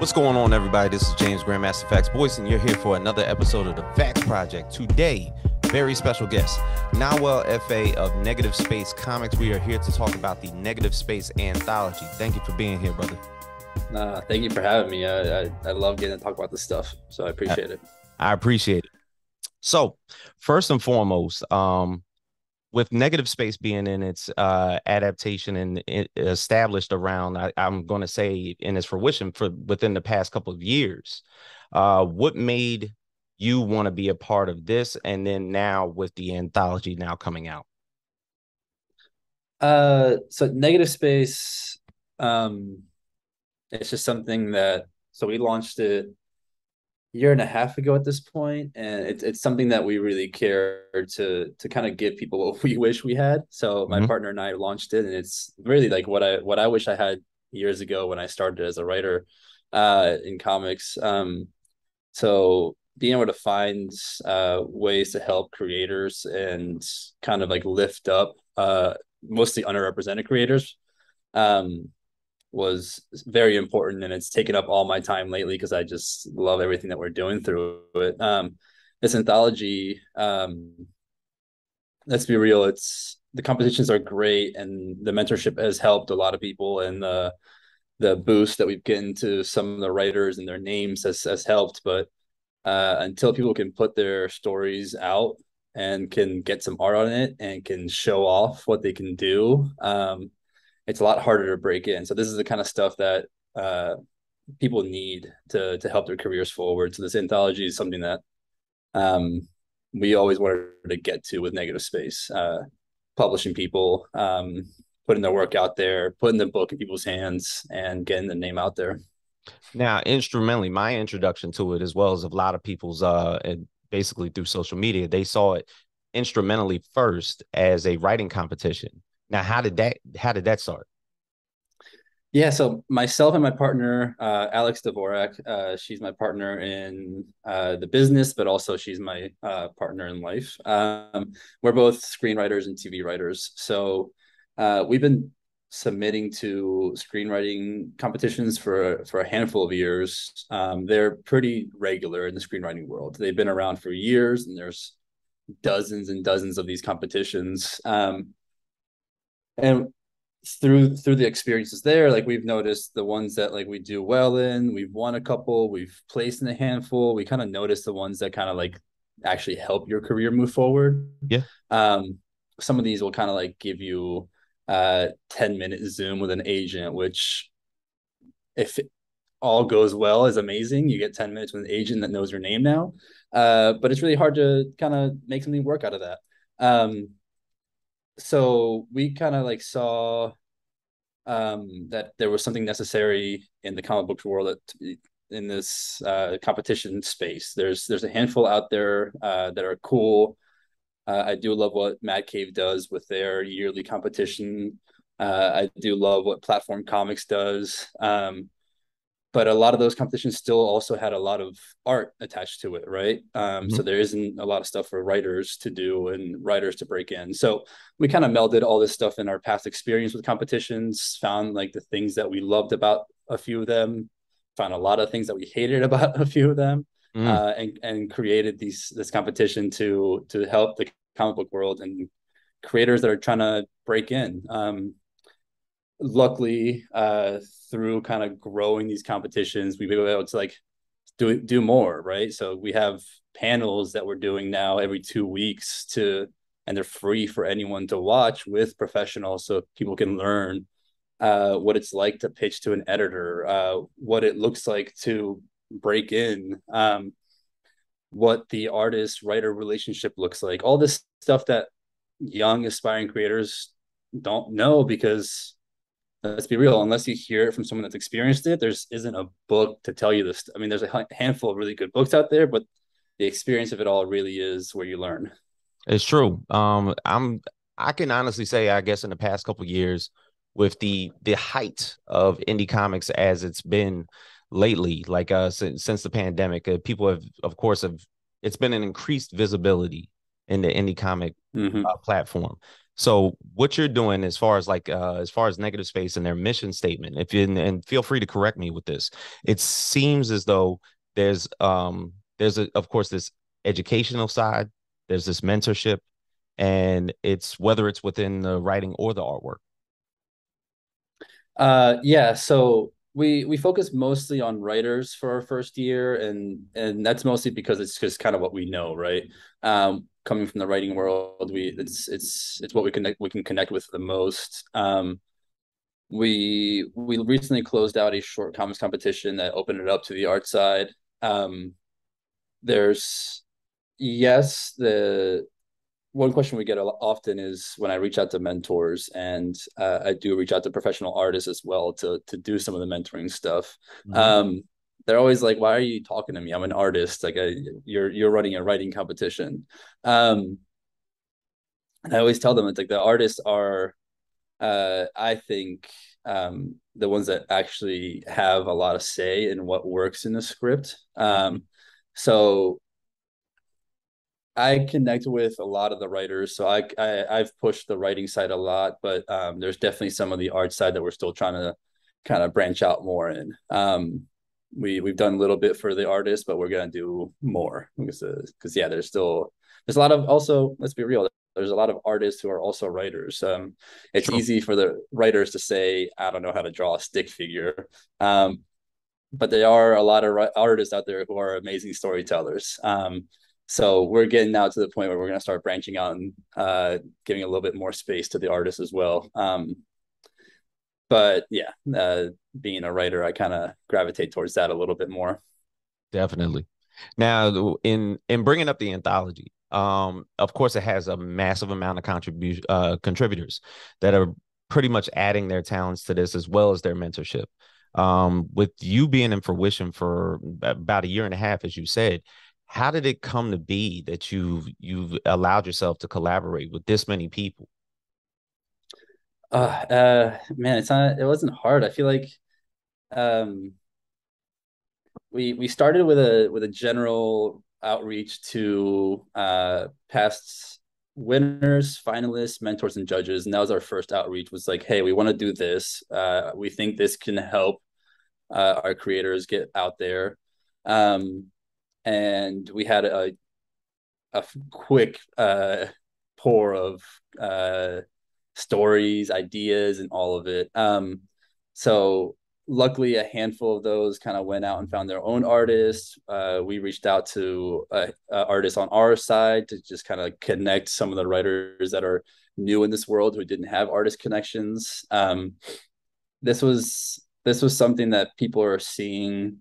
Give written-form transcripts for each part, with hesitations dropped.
What's going on, everybody? This is James Grandmaster Facts Boyce, and you're here for another episode of the Facts Project. Today, very special guest, Nahuel F.A. of Negative Space Comics. We are here to talk about the Negative Space Anthology. Thank you for being here, brother. Thank you for having me. I love getting to talk about this stuff, so I appreciate it. I appreciate it. So, first and foremost, with Negative Space being in its adaptation and established around, I'm going to say in its fruition for within the past couple of years, what made you want to be a part of this? And then now with the anthology now coming out. So Negative Space, it's just something that, so we launched it a year and a half ago at this point, and it's something that we really care to kind of give people what we wish we had. So my partner and I launched it, and it's really like what I wish I had years ago when I started as a writer in comics. So being able to find ways to help creators and kind of like lift up mostly underrepresented creators was very important, and it's taken up all my time lately because I just love everything that we're doing through it. This anthology, let's be real, the competitions are great, and the mentorship has helped a lot of people, and the boost that we've gotten to some of the writers and their names has helped. But until people can put their stories out and can get some art on it and can show off what they can do, it's a lot harder to break in. So this is the kind of stuff that people need to help their careers forward. So this anthology is something that we always wanted to get to with Negative Space, publishing people, putting their work out there, putting the book in people's hands, and getting the name out there. Now, instrumentally, my introduction to it, as well as a lot of people's, and basically through social media, they saw it instrumentally first as a writing competition. Now, how did that start? Yeah, so myself and my partner, Alex Dvorak, she's my partner in the business, but also she's my partner in life. We're both screenwriters and TV writers. So we've been submitting to screenwriting competitions for a handful of years. They're pretty regular in the screenwriting world. They've been around for years, and there's dozens and dozens of these competitions. And through the experiences there, like we've noticed the ones that like we do well in, we've won a couple, we've placed in a handful. We kind of notice the ones that kind of like actually help your career move forward. Yeah. Some of these will kind of like give you 10-minute Zoom with an agent, which if it all goes well is amazing. You get 10 minutes with an agent that knows your name now. But it's really hard to kind of make something work out of that. So we kind of like saw that there was something necessary in the comic book world in this competition space. There's a handful out there that are cool. I do love what Mad Cave does with their yearly competition. I do love what Platform Comics does. But a lot of those competitions still also had a lot of art attached to it, right? So there isn't a lot of stuff for writers to do and writers to break in. So we kind of melded all this stuff in our past experience with competitions, found like the things that we loved about a few of them, found a lot of things that we hated about a few of them, and created this competition to help the comic book world and creators that are trying to break in. Luckily, through kind of growing these competitions, we've been able to like do more, right? So we have panels that we're doing now every 2 weeks and they're free for anyone to watch with professionals, so people can learn what it's like to pitch to an editor, what it looks like to break in, what the artist writer relationship looks like, all this stuff that young aspiring creators don't know, because let's be real, unless you hear it from someone that's experienced it, there isn't a book to tell you this. I mean, there's a handful of really good books out there, but the experience of it all really is where you learn. It's true. I can honestly say, I guess in the past couple of years, with the height of indie comics as it's been lately, like since the pandemic, people have, of course, it's been an increased visibility in the indie comic platform. So what you're doing as far as as far as Negative Space and their mission statement, if you and feel free to correct me with this, it seems as though there's of course this educational side, there's this mentorship, and it's whether it's within the writing or the artwork. Yeah, so we focus mostly on writers for our first year, and that's mostly because it's just kind of what we know, right? Coming from the writing world, it's what we can connect with the most. We recently closed out a short comics competition that opened it up to the art side. There's yes, the one question we get often is when I reach out to mentors, and I do reach out to professional artists as well to do some of the mentoring stuff. Mm-hmm. Um, they're always like, "Why are you talking to me? I'm an artist. You're running a writing competition." Um, and I always tell them it's like the artists are, I think, the ones that actually have a lot of say in what works in the script. Mm-hmm. So I connect with a lot of the writers, so I've pushed the writing side a lot, but there's definitely some of the art side that we're still trying to kind of branch out more in. We've done a little bit for the artists, but we're gonna do more because yeah, there's a lot of, also, let's be real, there's a lot of artists who are also writers. It's Sure. easy for the writers to say, I don't know how to draw a stick figure. But there are a lot of artists out there who are amazing storytellers. So we're getting now to the point where we're going to start branching out and giving a little bit more space to the artists as well. But yeah, being a writer, I kind of gravitate towards that a little bit more. Definitely. Now, in bringing up the anthology, of course, it has a massive amount of contributors that are pretty much adding their talents to this as well as their mentorship. With you being in fruition for about a year and a half, as you said, how did it come to be that you've allowed yourself to collaborate with this many people? Man, it wasn't hard. I feel like um, we started with a general outreach to past winners, finalists, mentors, and judges, and that was our first outreach. Was like, hey, we want to do this. We think this can help our creators get out there. Um, and we had a quick pour of stories, ideas, and all of it. So luckily, a handful of those kind of went out and found their own artists. We reached out to artists on our side to just kind of connect some of the writers that are new in this world who didn't have artist connections. This was something that people are seeing,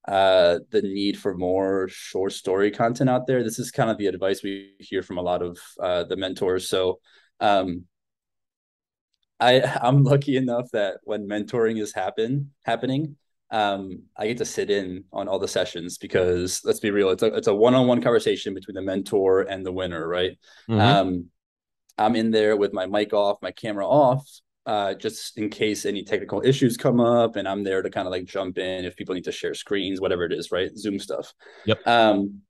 the need for more short story content out there. This is kind of the advice we hear from a lot of the mentors. So um, I'm lucky enough that when mentoring is happening, I get to sit in on all the sessions because let's be real, it's a one-on-one conversation between the mentor and the winner, right? Mm-hmm. Um, I'm in there with my mic off, my camera off, just in case any technical issues come up, and I'm there to kind of like jump in if people need to share screens, whatever it is, right? Zoom stuff. Yep. Um,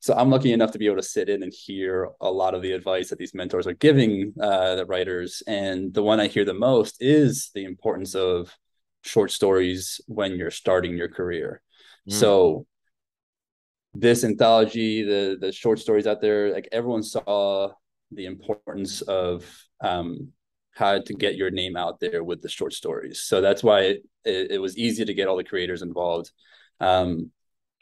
so I'm lucky enough to be able to sit in and hear a lot of the advice that these mentors are giving the writers. And the one I hear the most is the importance of short stories when you're starting your career. Mm. So this anthology, the short stories out there, like everyone saw the importance of how to get your name out there with the short stories. So that's why it was easy to get all the creators involved. Um,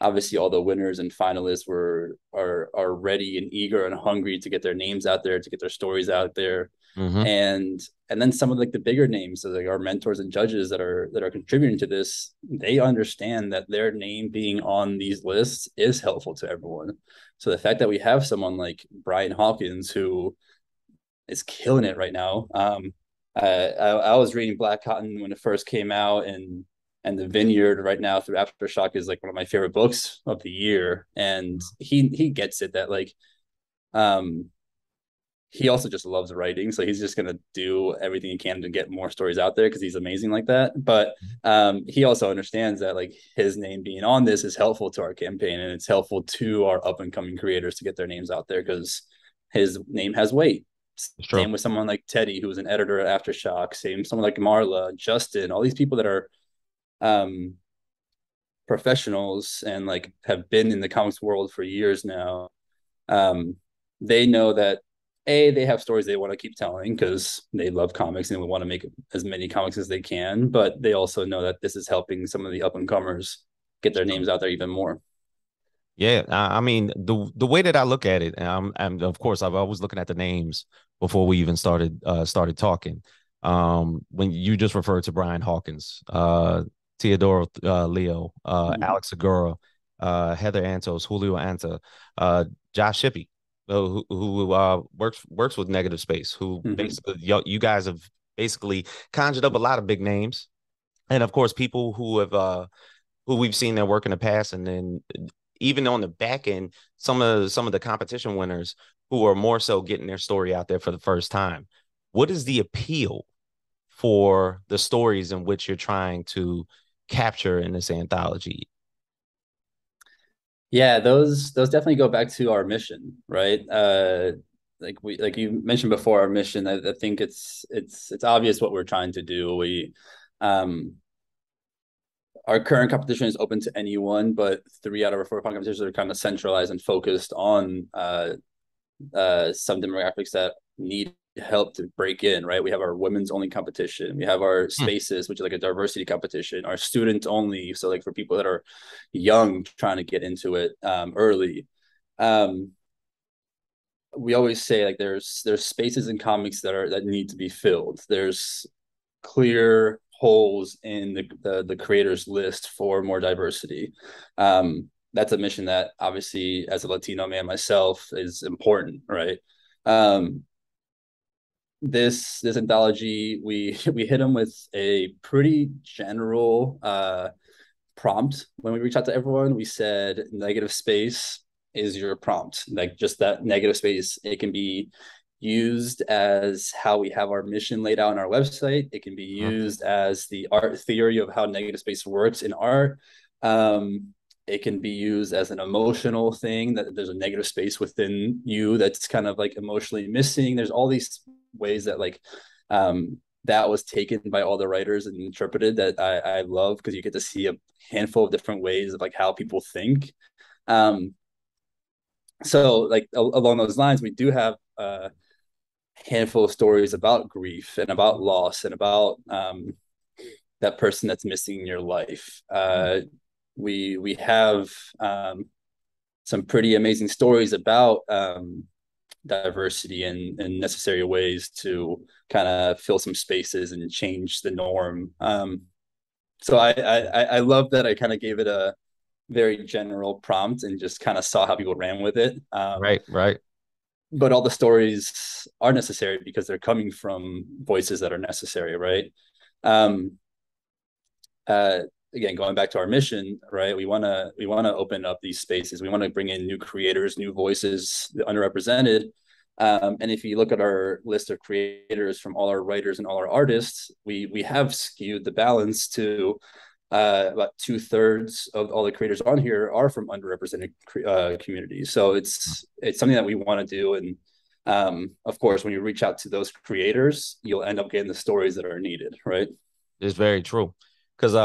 Obviously, all the winners and finalists are ready and eager and hungry to get their names out there, to get their stories out there, Mm-hmm. and then some of like the bigger names, so like our mentors and judges that are contributing to this, they understand that their name being on these lists is helpful to everyone. So the fact that we have someone like Brian Hawkins who is killing it right now. I was reading Black Cotton when it first came out, and The Vineyard right now through Aftershock is like one of my favorite books of the year. And he gets it that like um he also just loves writing, so he's just gonna do everything he can to get more stories out there because he's amazing like that. But he also understands that like his name being on this is helpful to our campaign, and it's helpful to our up and coming creators to get their names out there because his name has weight. It's Same true. with someone like Teddy, who's an editor at Aftershock. Same someone like Marla, Justin, all these people that are um, professionals and like have been in the comics world for years now. Um, they know that they have stories they want to keep telling because they love comics and they want to make as many comics as they can, but they also know that this is helping some of the up and comers get their names out there even more. Yeah, I mean the way that I look at it, and of course I've always looking at the names before we even started talking. When you just referred to Brian Hawkins, Teodoro Leo, Mm-hmm. Alex Segura, Heather Antos, Julio Anta, Josh Shippey, who works with Negative Space, who Mm-hmm. basically you guys have basically conjured up a lot of big names, and of course people who we've seen their work in the past, and then even on the back end, some of the competition winners who are more so getting their story out there for the first time. What is the appeal for the stories in which you're trying to capture in this anthology? Yeah, those definitely go back to our mission, right? Like you mentioned before, our mission. I think it's obvious what we're trying to do. Um, our current competition is open to anyone, but 3 out of our 4 competitions are kind of centralized and focused on some demographics that need help to break in, right? We have our women's only competition. We have our Hmm. spaces, which is like a diversity competition, our student only. So like for people that are young trying to get into it early. Um, we always say like there's spaces in comics that need to be filled. There's clear holes in the creators list for more diversity. That's a mission that obviously as a Latino man myself is important, right? Um, this anthology we hit them with a pretty general prompt when we reach out to everyone. We said negative space is your prompt, like just that negative space. It can be used as how we have our mission laid out on our website. It can be Hmm. used as the art theory of how negative space works in art. It can be used as an emotional thing, that there's a negative space within you that's kind of like emotionally missing. There's all these ways that like that was taken by all the writers and interpreted, that I love, because you get to see a handful of different ways of like how people think. Um, so like along those lines, we do have a handful of stories about grief and about loss and about that person that's missing in your life. We have some pretty amazing stories about diversity and necessary ways to kind of fill some spaces and change the norm. So I love that I kind of gave it a very general prompt and just kind of saw how people ran with it. Right, right. But all the stories are necessary because they're coming from voices that are necessary, right? Um, uh, Again, going back to our mission, right? We want to open up these spaces. We want to bring in new creators, new voices, the underrepresented. And if you look at our list of creators from all our writers and all our artists, we have skewed the balance to about 2/3 of all the creators on here are from underrepresented communities. So it's something that we want to do. And of course, when you reach out to those creators, you'll end up getting the stories that are needed, right? It's very true. Because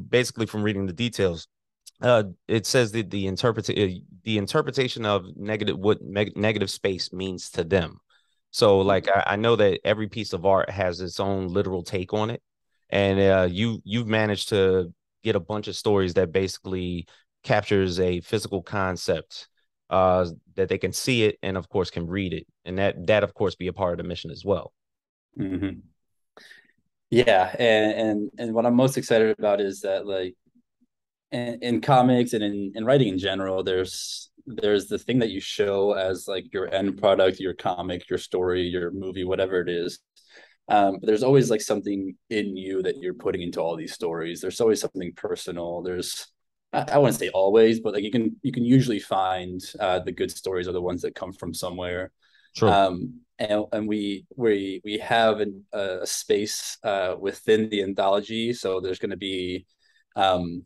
basically from reading the details, it says that the interpretation of negative space means to them. So like I know that every piece of art has its own literal take on it, and you've managed to get a bunch of stories that basically captures a physical concept that they can see it and of course can read it, and that of course be a part of the mission as well. Mm-hmm. Yeah, and what I'm most excited about is that like in comics and in writing in general, there's the thing that you show as like your end product, your comic, your story, your movie, whatever it is. But there's always like something in you that you're putting into all these stories. There's always something personal. I wouldn't say always, but like you can usually find the good stories are the ones that come from somewhere. True. And we have a space within the anthology. So there's going to be um,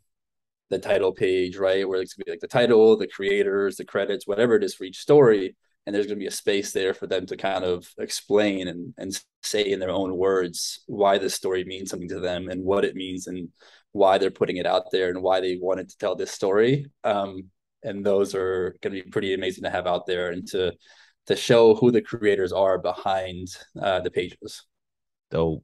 the title page, right? Where it's gonna be like the title, the creators, the credits, whatever it is for each story. and there's going to be a space there for them to kind of explain and say in their own words why this story means something to them and what it means and why they're putting it out there and why they wanted to tell this story. And those are going to be pretty amazing to have out there and to show who the creators are behind the pages. So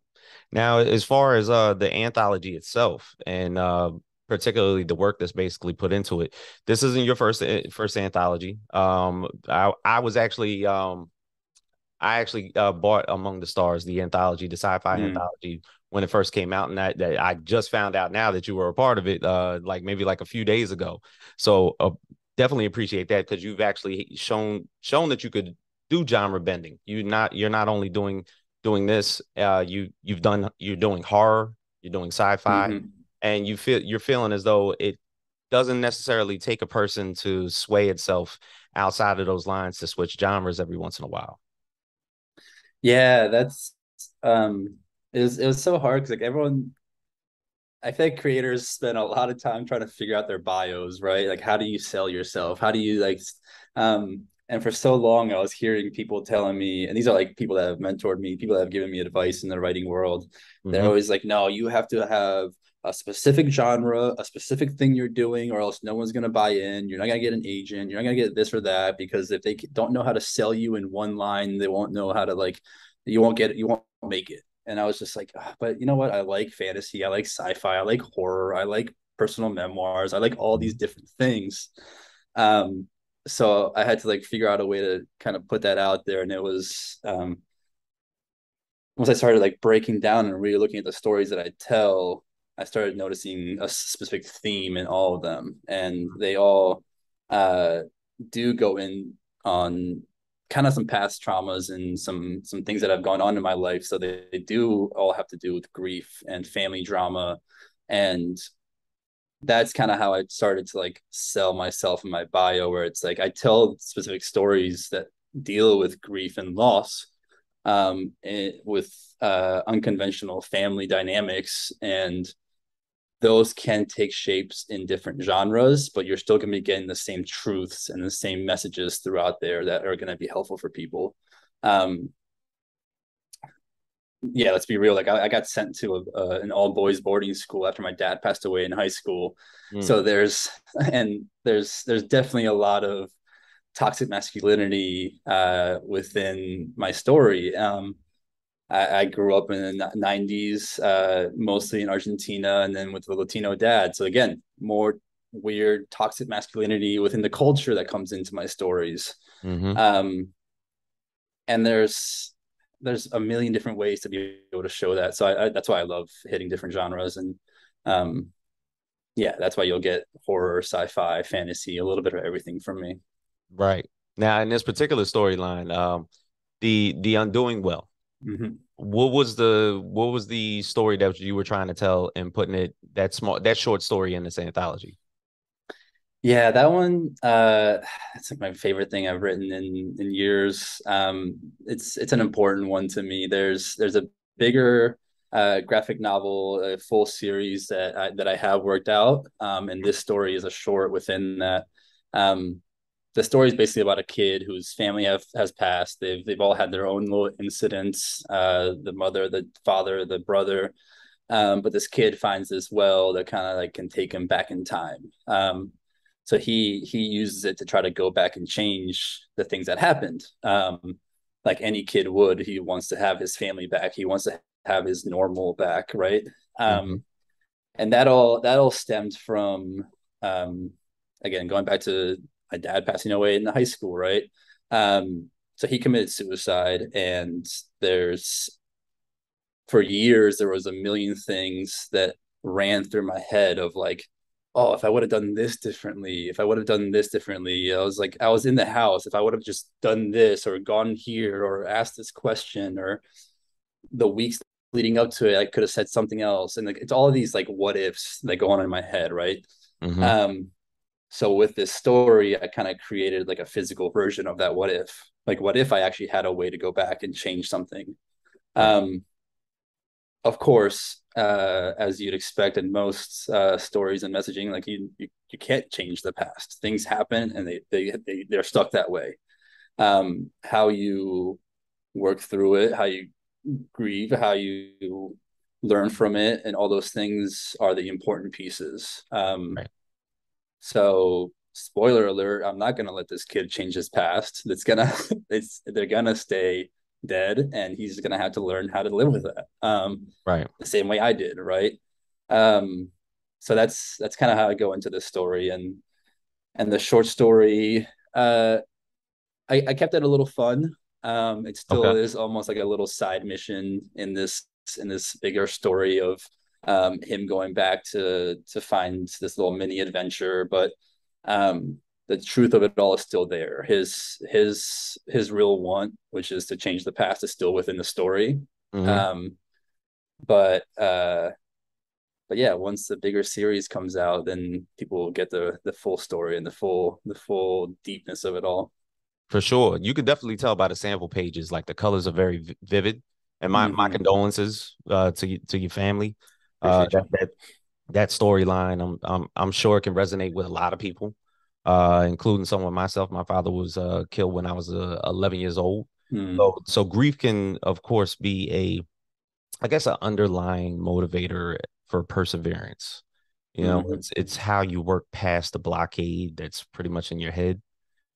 now, as far as the anthology itself, and particularly the work that's basically put into it, this isn't your first anthology. I was actually I actually bought Among the Stars, the anthology, the sci-fi anthology, when it first came out, and that I just found out now that you were a part of it, like maybe like a few days ago. So definitely appreciate that, because you've actually shown that you could do genre bending. You're not only doing this, you're doing horror, you're doing sci-fi, Mm-hmm. and you're feeling as though it doesn't necessarily take a person to sway itself outside of those lines to switch genres every once in a while. Yeah, that's it was so hard because like everyone, I think creators spend a lot of time trying to figure out their bios, right? Like how do you sell yourself? How do you like and for so long I was hearing people telling me, and these are like people that have mentored me, people that have given me advice in the writing world. They're Mm-hmm. always like, no, you have to have a specific genre, a specific thing you're doing, or else no one's gonna buy in. You're not gonna get an agent, you're not gonna get this or that, because if they don't know how to sell you in one line, they won't know how to like you won't get it, you won't make it. And I was just like, but you know what? I like fantasy. I like sci-fi. I like horror. I like personal memoirs. I like all these different things. Um, so I had to like figure out a way to kind of put that out there. And it was once I started like breaking down and really looking at the stories that I tell, I started noticing a specific theme in all of them, and they all uh, do go in on kind of some past traumas and some things that have gone on in my life. So they do all have to do with grief and family drama, and that's kind of how I started to like sell myself in my bio, where it's like I tell specific stories that deal with grief and loss, with unconventional family dynamics, and those can take shapes in different genres, but you're still going to be getting the same truths and the same messages throughout there that are going to be helpful for people. Um, yeah, let's be real. Like I got sent to an all boys boarding school after my dad passed away in high school. Mm. So there's definitely a lot of toxic masculinity within my story. I grew up in the 90s, mostly in Argentina, and then with a Latino dad. So again, more weird toxic masculinity within the culture that comes into my stories. Mm-hmm. Um, and there's a million different ways to be able to show that. So that's why I love hitting different genres, and um, yeah, that's why you'll get horror, sci-fi, fantasy, a little bit of everything from me. Right. Now, in this particular storyline, the undoing well. Mm-hmm. What was the story that you were trying to tell and putting that short story in this anthology? Yeah, that one, it's like my favorite thing I've written in years. It's an important one to me. There's a bigger graphic novel, a full series that I have worked out, and this story is a short within that. Um, the story is basically about a kid whose family has passed. They've all had their own little incidents. The mother, the father, the brother. But this kid finds this well that kind of like can take him back in time. So he uses it to try to go back and change the things that happened. Like any kid would, he wants to have his family back. He wants to have his normal back, right? Mm-hmm. And that all stemmed from um, again going back to my dad passing away in the high school, right? So he committed suicide, and there's for years there was a million things that ran through my head of like, oh, if I would have done this differently, if I would have done this differently. I was like, I was in the house, if I would have just done this or gone here or asked this question, or the weeks leading up to it I could have said something else. And like it's all of these like what ifs that go on in my head, right? Mm-hmm. um so with this story I kind of created like a physical version of that what if, like what if I actually had a way to go back and change something. Right. um of course, as you'd expect in most stories and messaging, like you can't change the past. Things happen, and they're stuck that way. how you work through it, how you grieve, how you learn from it, and all those things are the important pieces. Right. So spoiler alert, I'm not gonna let this kid change his past. It's gonna they're gonna stay dead, and he's gonna have to learn how to live with that. Right. The same way I did, right? Um, so that's kind of how I go into this story, and the short story. I kept it a little fun. It still Okay. is almost like a little side mission in this bigger story of him going back to find this little mini adventure, but the truth of it all is still there. His real want, which is to change the past, is still within the story. Hmm. Um, but but yeah, once the bigger series comes out, then people will get the full story and the full deepness of it all. For sure. You could definitely tell by the sample pages, like the colors are very vivid. And my Mm-hmm. condolences to your family. Appreciate That you. that storyline, I'm sure can resonate with a lot of people, including someone myself. My father was killed when I was 11 years old. Mm, So grief can, of course, be I guess, an underlying motivator for perseverance. mm-hmm. It's how you work past the blockade that's pretty much in your head,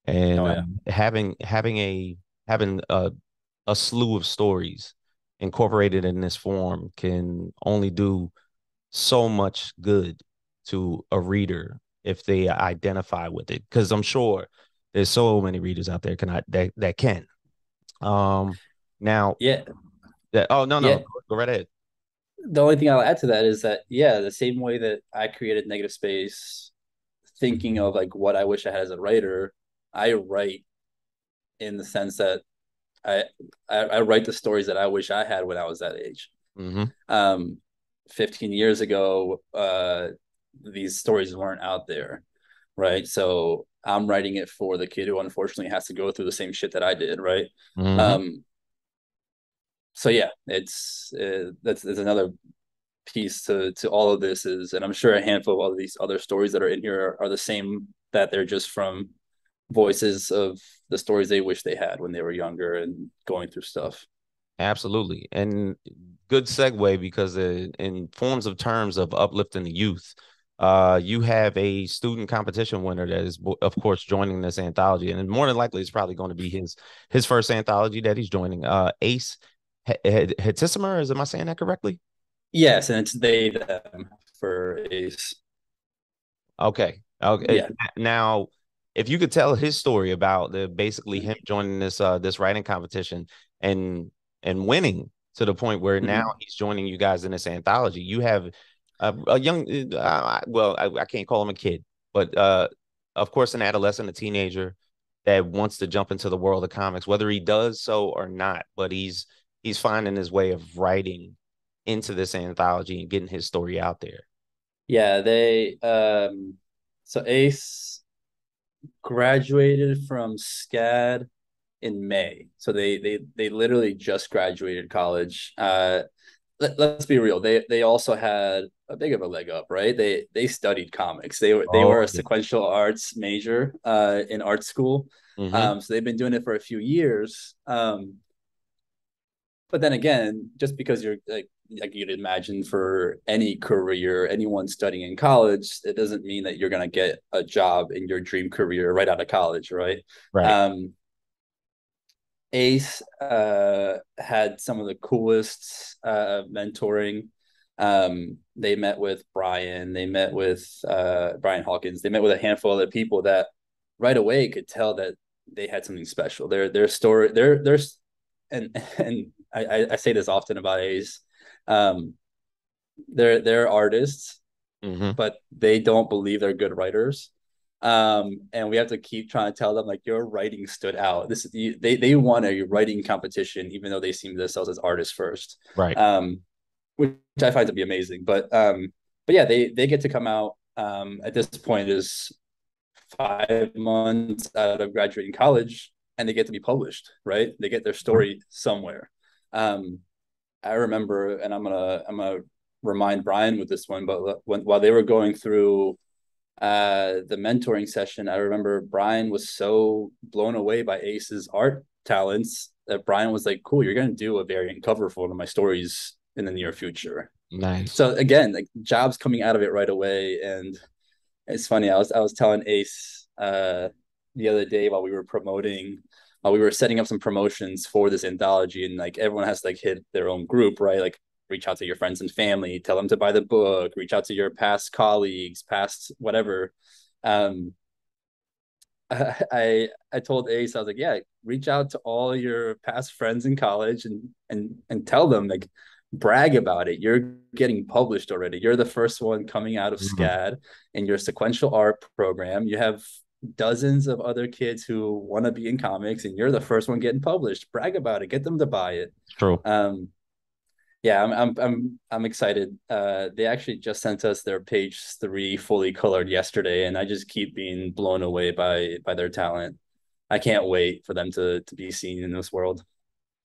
and Oh yeah. having a slew of stories incorporated in this form can only do so much good to a reader if they identify with it. Because I'm sure there's so many readers out there that can. Um, now Yeah. that oh no Yeah. no go right ahead. The only thing I'll add to that is that, yeah, the same way that I created Negative Space, thinking of like what I wish I had as a writer, I write in the sense that I I write the stories that I wish I had when I was that age. Hmm. Um, 15 years ago, these stories weren't out there, right? So I'm writing it for the kid who unfortunately has to go through the same shit that I did, right? Hmm. Um, so yeah, it's that's another piece to all of this is, and I'm sure a handful of all of these other stories that are in here are the same, that they're just from voices of the stories they wish they had when they were younger and going through stuff. Absolutely. And good segue because in forms of terms of uplifting the youth, you have a student competition winner that is, of course, joining this anthology. And more than likely, it's probably going to be his first anthology that he's joining. Ace Hetisimer, am I saying that correctly? Yes, and it's they them for Ace. Okay. Okay. Yeah. Now, if you could tell his story about basically him joining this writing competition and winning to the point where now Mm-hmm. he's joining you guys in this anthology. You have a young, well, I can't call him a kid, but of course, an adolescent, a teenager that wants to jump into the world of comics, whether he does so or not. But he's finding his way of writing into this anthology and getting his story out there. Yeah, they so Ace graduated from SCAD in May. So they literally just graduated college. Let's be real. They also had a big of a leg up, right? They studied comics. They were Oh a yeah. sequential arts major in art school. Mm-hmm. So they've been doing it for a few years. But then again, just because you're like you'd imagine for any career, anyone studying in college, it doesn't mean that you're gonna get a job in your dream career right out of college, right? Right. Um, Ace had some of the coolest mentoring. They met with Brian, they met with Brian Hawkins, they met with a handful of other people that right away could tell that they had something special. Their story, their and I say this often about Ace. Um, they're artists, Mm-hmm. but they don't believe they're good writers. And we have to keep trying to tell them like your writing stood out. They won a writing competition even though they see themselves as artists first, Right. which I find to be amazing. But yeah, they get to come out at this point is 5 months out of graduating college, and they get to be published. Right, they get their Mhm. story somewhere. Um, I remember, and I'm gonna remind Brian with this one, but while they were going through The mentoring session, I remember Brian was so blown away by Ace's art talents that Brian was like, cool, you're going to do a variant cover for one of my stories in the near future. Nice. So again, like jobs coming out of it right away. And it's funny, I was telling Ace the other day while we were setting up some promotions for this anthology, and like everyone has to like hit their own group, right? Like reach out to your friends and family, tell them to buy the book, reach out to your past colleagues, past whatever. Um, I told Ace, I was like, yeah, reach out to all your past friends in college and tell them, like, brag about it. You're getting published already. You're the first one coming out of Mhm. SCAD in your sequential art program. You have dozens of other kids who want to be in comics, and you're the first one getting published. Brag about it. Get them to buy it. True. Um, yeah, I'm excited. They actually just sent us their page 3 fully colored yesterday, and I just keep being blown away by their talent. I can't wait for them to be seen in this world.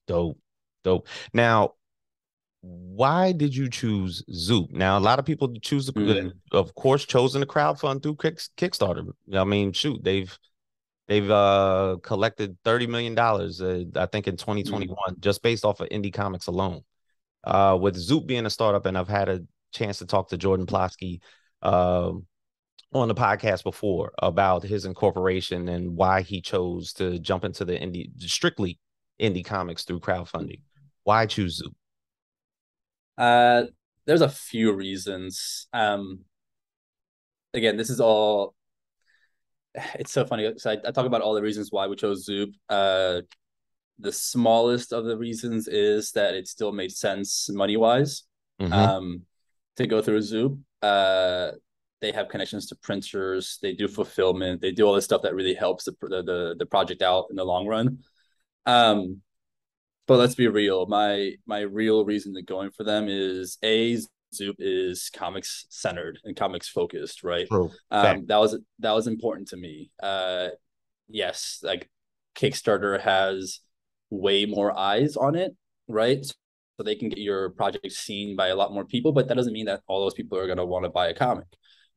Dope. Dope. Now, why did you choose Zoop? Now, a lot of people choose, Mm, of course, chosen to crowdfund through Kickstarter. I mean, shoot, they've collected $30 million, I think, in mm. 2021, just based off of indie comics alone. With Zoop being a startup, and I've had a chance to talk to Jordan Plosky uh, on the podcast before about his incorporation and why he chose to jump into the strictly indie comics through crowdfunding. Why choose Zoop? Uh, there's a few reasons. Again, this is all. It's so funny. So I talk about all the reasons why we chose Zoop. The smallest of the reasons is that it still made sense money wise, Mm-hmm. um, to go through Zoop. They have connections to printers. They do fulfillment. They do all this stuff that really helps the project out in the long run. Um, but let's be real. My real reason to going for them is a Zoop is comics centered and comics focused, right? True. Fact. That was important to me. Yes, like Kickstarter has way more eyes on it, right? So they can get your project seen by a lot more people, but that doesn't mean that all those people are going to want to buy a comic.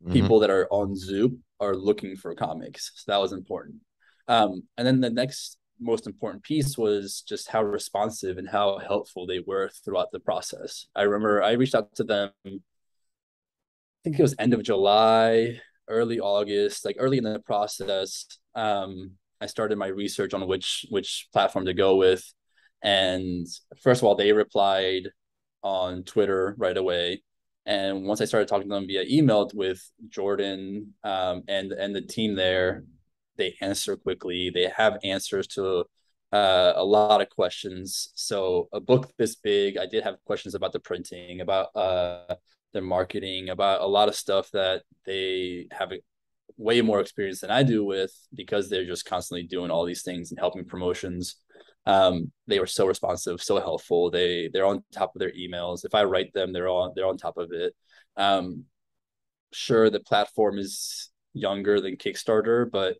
Mm-hmm. People that are on Zoop are looking for comics. So that was important. And then the next most important piece was just how responsive and how helpful they were throughout the process. I remember I reached out to them, I think it was end of July, early August, like early in the process. I started my research on which platform to go with, and first of all, they replied on Twitter right away. And once I started talking to them via email with Jordan, and the team there, they answer quickly. They have answers to a lot of questions. So a book this big, I did have questions about the printing, about their marketing, about a lot of stuff that they have way more experience than I do with, because they're just constantly doing all these things and helping promotions. They were so responsive, so helpful. They're on top of their emails. If I write them, they're on top of it. Um, sure, the platform is younger than Kickstarter, but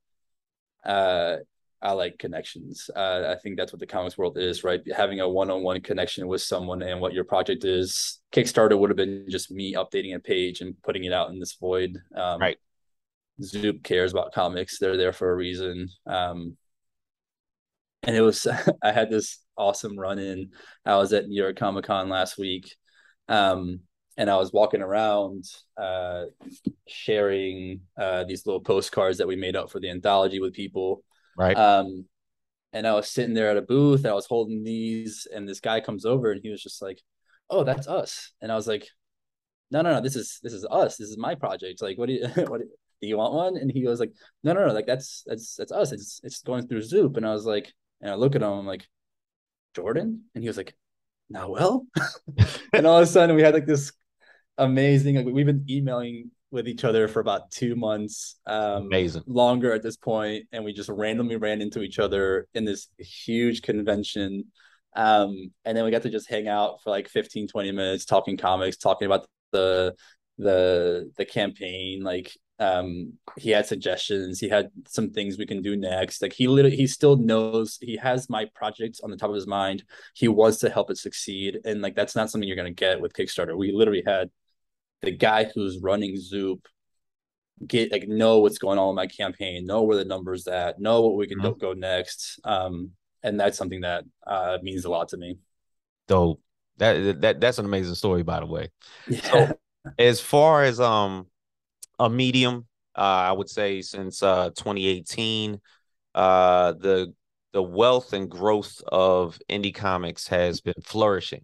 uh, I like connections. I think that's what the comics world is, right? Having a one-on-one connection with someone and what your project is. Kickstarter would have been just me updating a page and putting it out in this void. Right. Zoop cares about comics. They're there for a reason. And it was I had this awesome run in. I was at New York Comic Con last week, um, and I was walking around, sharing these little postcards that we made up for the anthology with people. Right. Um, and I was sitting there at a booth, and I was holding these, and this guy comes over, and he was just like, "Oh, that's us," and I was like, "No, no, no, this is us. This is my project. Like, what do you what do you want one?" And he was like, "No, no, no, like that's us. It's going through Zoop." And I was like, and I look at him, I'm like, "Jordan?" And he was like, "Nahuel?" And all of a sudden we had like this amazing, like we've been emailing with each other for about 2 months, Amazing. longer at this point, and we just randomly ran into each other in this huge convention. And then we got to just hang out for like 15-20 minutes talking comics, talking about the campaign. Like, he had suggestions, he had some things we can do next. Like he still knows, he has my project on the top of his mind. He wants to help it succeed, and like that's not something you're going to get with Kickstarter. We literally had the guy who's running Zoop get like know what's going on in my campaign, know where the numbers at, know what we can Mhm. go next. And that's something that means a lot to me. Dope. That's an amazing story, by the way. Yeah. So as far as a medium, I would say since 2018, the wealth and growth of indie comics has been flourishing.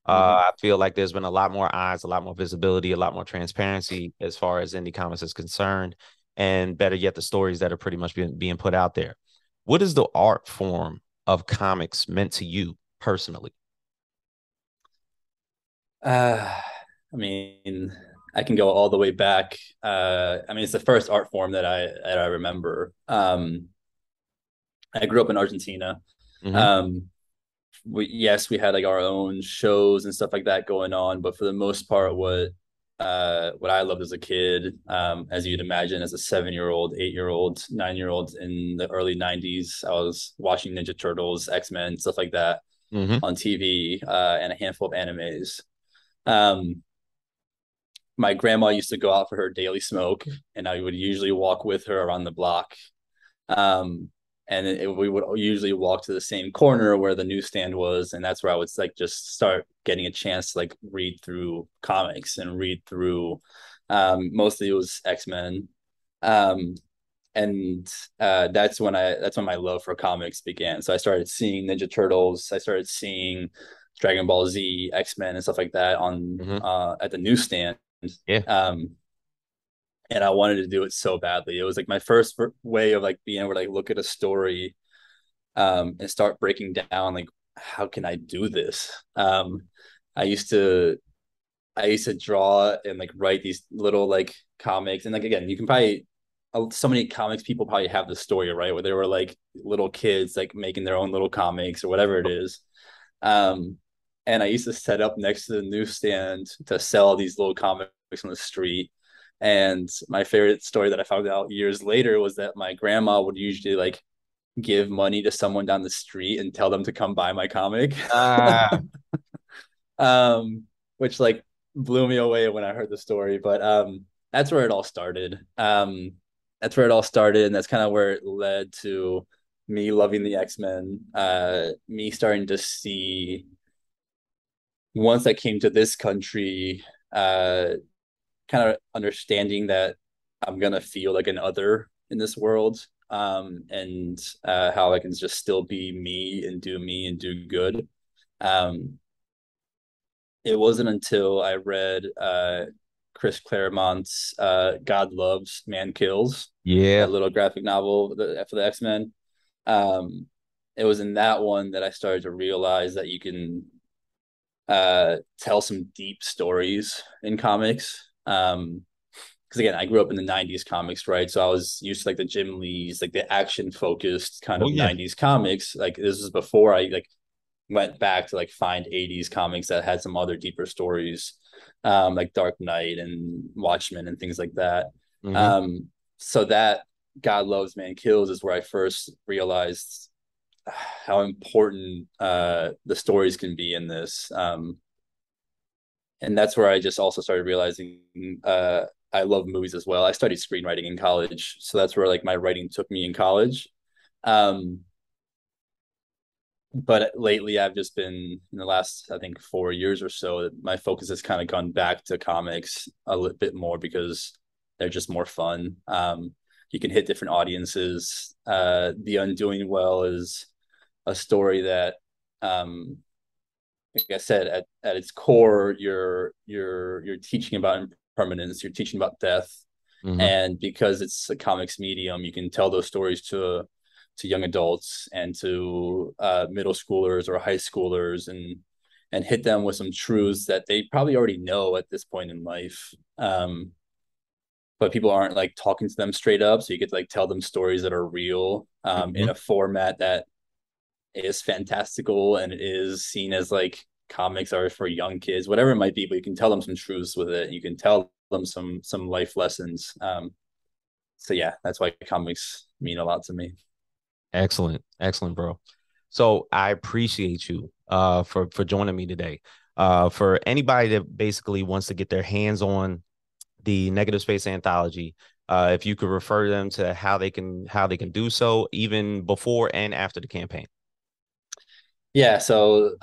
Mm-hmm. I feel like there's been a lot more eyes, a lot more visibility, a lot more transparency as far as indie comics is concerned, and better yet, the stories that are pretty much being put out there. What is the art form of comics meant to you personally? I mean, I can go all the way back. I mean, it's the first art form that I remember. I grew up in Argentina. Hmm. Um, yes, we had like our own shows and stuff like that going on, but for the most part, what I loved as a kid, as you'd imagine, as a 7-year-old, 8-year-old, 9-year-old in the early '90s, I was watching Ninja Turtles, X-Men, stuff like that Hmm. on TV, and a handful of animes. Um, my grandma used to go out for her daily smoke, and I would usually walk with her around the block. Um, and we would usually walk to the same corner where the newsstand was, and that's where I would like just start getting a chance to like read through comics and read through. Mostly it was X-Men, um, and that's when my love for comics began. So I started seeing Ninja Turtles, I started seeing Dragon Ball Z, X-Men, and stuff like that on Hmm. at the newsstand. Yeah. Um, and I wanted to do it so badly. It was like my first way of like being able to like look at a story, and start breaking down like how can I do this. I used to I used to draw and like write these little like comics, and like again, you can probably so many comics people probably have the story right where they were like little kids like making their own little comics or whatever it is. Um, and I used to set up next to the newsstand to sell these little comics on the street. And my favorite story that I found out years later was that my grandma would usually like give money to someone down the street and tell them to come buy my comic. Ah, um, which like blew me away when I heard the story. But that's where it all started. That's where it all started, and that's kind of where it led to me loving the X-Men. Me starting to see once I came to this country, kind of understanding that I'm gonna feel like an other in this world, and how I can just still be me and do good. Um, it wasn't until I read Chris Claremont's "God Loves, Man Kills," yeah. that little graphic novel for the X-Men. Um, it was in that one that I started to realize that you can tell some deep stories in comics. Because again, I grew up in the '90s comics, right? So I was used to like the Jim Lee's, like the action focused kind Oh of yeah. '90s comics. Like this was before I like went back to like find '80s comics that had some other deeper stories, like Dark Knight and Watchmen and things like that. Hmm. Um, so that God Loves, Man Kills is where I first realized how important the stories can be in this. And that's where I just also started realizing I love movies as well. I studied screenwriting in college, so that's where like my writing took me in college. Um, but lately, I've just been in the last I think 4 years or so. My focus has kind of gone back to comics a little bit more because they're just more fun. You can hit different audiences. The Undoing Well is a story that um, like I said, at its core, you're teaching about impermanence, you're teaching about death, Hmm. and because it's a comics medium, you can tell those stories to young adults and to middle schoolers or high schoolers, and hit them with some truths that they probably already know at this point in life. But people aren't like talking to them straight up, so you get to like tell them stories that are real, Hmm. in a format that is fantastical and it is seen as like comics are for young kids, whatever it might be, but you can tell them some truths with it. You can tell them some life lessons. So yeah, that's why comics mean a lot to me. Excellent. Excellent, bro. So I appreciate you for joining me today. For anybody that basically wants to get their hands on the Negative Space Anthology, If you could refer them to how they can do so, even before and after the campaign. Yeah, so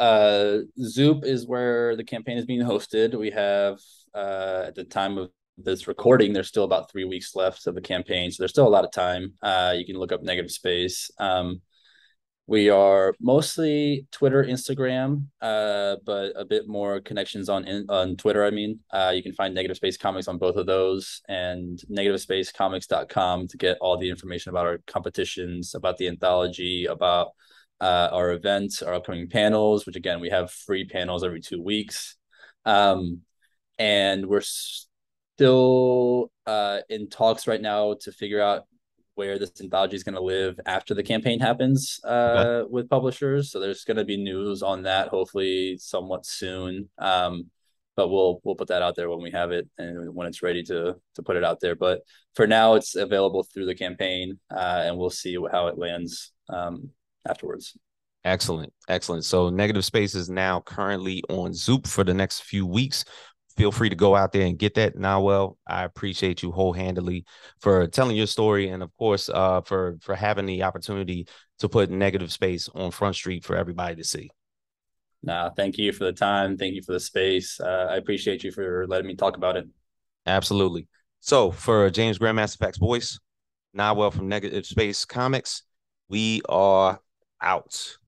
Zoop is where the campaign is being hosted. We have at the time of this recording, there's still about 3 weeks left of the campaign, so there's still a lot of time. You can look up Negative Space. We are mostly Twitter, Instagram, but a bit more connections on Twitter. I mean, you can find Negative Space Comics on both of those, and negativespacecomics.com to get all the information about our competitions, about the anthology, about our events, our upcoming panels. Which again, we have free panels every 2 weeks, and we're still in talks right now to figure out where this anthology is going to live after the campaign happens Okay. with publishers. So there's going to be news on that, hopefully somewhat soon. But we'll put that out there when we have it and when it's ready to put it out there. But for now, it's available through the campaign, and we'll see how it lands afterwards. Excellent. Excellent. So Negative Space is now currently on Zoop for the next few weeks. Feel free to go out there and get that. Nahuel, I appreciate you wholeheartedly for telling your story, and of course, for having the opportunity to put Negative Space on Front Street for everybody to see. Now, thank you for the time. Thank you for the space. I appreciate you for letting me talk about it. Absolutely. So for James Grandmaster Facts Voice, Nahuel from Negative Space Comics, we are out.